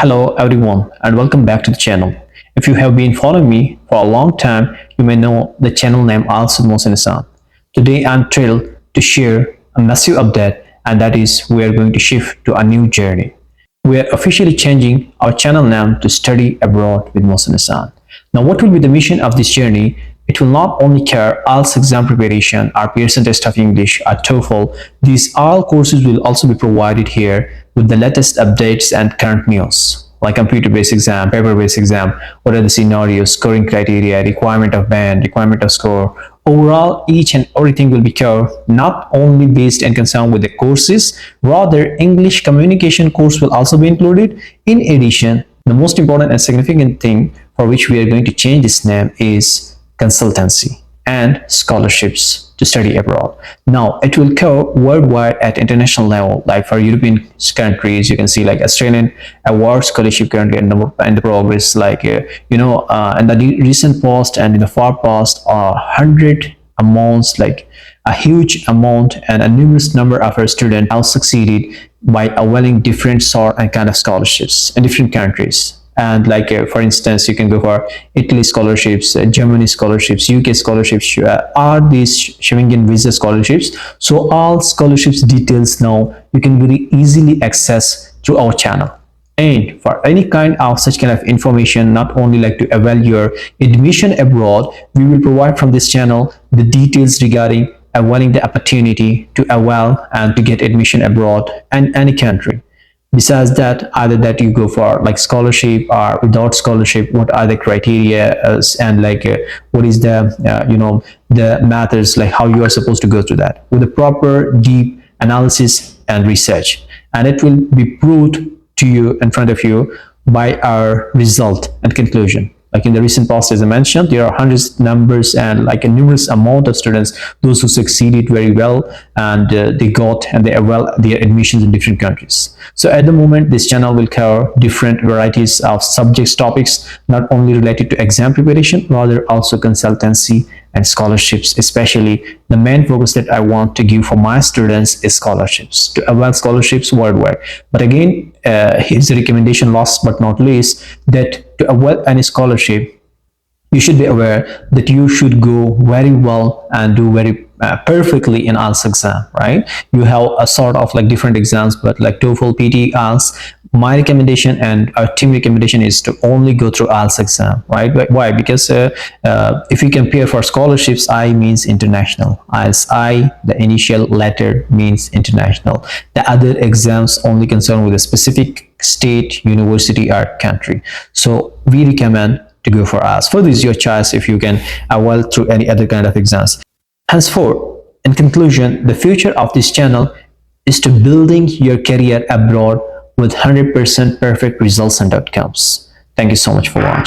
Hello everyone and welcome back to the channel. If you have been following me for a long time, you may know the channel name also MohsinIhsan. Today I'm thrilled to share a massive update, and that is we are going to shift to a new journey. We are officially changing our channel name to Study Abroad with MohsinIhsan. Now what will be the mission of this journey? It will not only cover IELTS exam preparation, our Pearson test of English, our TOEFL. These all courses will also be provided here with the latest updates and current news, like computer-based exam, paper-based exam, what are the scenarios, scoring criteria, requirement of band, requirement of score. Overall, each and everything will be covered, not only based and concerned with the courses, rather English communication course will also be included. In addition, the most important and significant thing for which we are going to change this name is consultancy and scholarships to study abroad. Now it will cover worldwide at international level, like for European countries you can see like Australian award scholarship currently in the progress, like in the recent past and in the far past are 100 amounts, like a huge amount, and a numerous number of our students have succeeded by availing different sort and kind of scholarships in different countries. And like for instance, you can go for Italy scholarships, Germany scholarships, UK scholarships, are these Schengen visa scholarships. So all scholarships details now you can very easily access through our channel. And for any kind of such kind of information, not only like to avail your admission abroad, we will provide from this channel the details regarding availing the opportunity to avail and to get admission abroad in any country. Besides that, either that you go for like scholarship or without scholarship, what are the criteria, and like what is the the methods, like how you are supposed to go through that with a proper deep analysis and research, and it will be proved to you in front of you by our result and conclusion. Like in the recent past, as I mentioned, there are hundreds numbers and like a numerous amount of students, those who succeeded very well, and they got and they avail their admissions in different countries. So at the moment, this channel will cover different varieties of subjects, topics, not only related to exam preparation, rather also consultancy and scholarships. Especially the main focus that I want to give for my students is scholarships, to avail scholarships worldwide. But again, here's the recommendation, last but not least, that to avail any scholarship, you should be aware that you should go very well and do very perfectly in IELTS exam, right? You have a sort of like different exams, but like TOEFL, PT, IELTS, my recommendation and our team recommendation is to only go through IELTS exam, right? Why? Because if you compare for scholarships, I means international, IELTS I, the initial letter, means international. The other exams only concerned with a specific state, university or country. So we recommend to go for IELTS. Further is your choice if you can avail through any other kind of exams. Henceforth, in conclusion, the future of this channel is to building your career abroad with 100% perfect results and outcomes. Thank you so much for watching.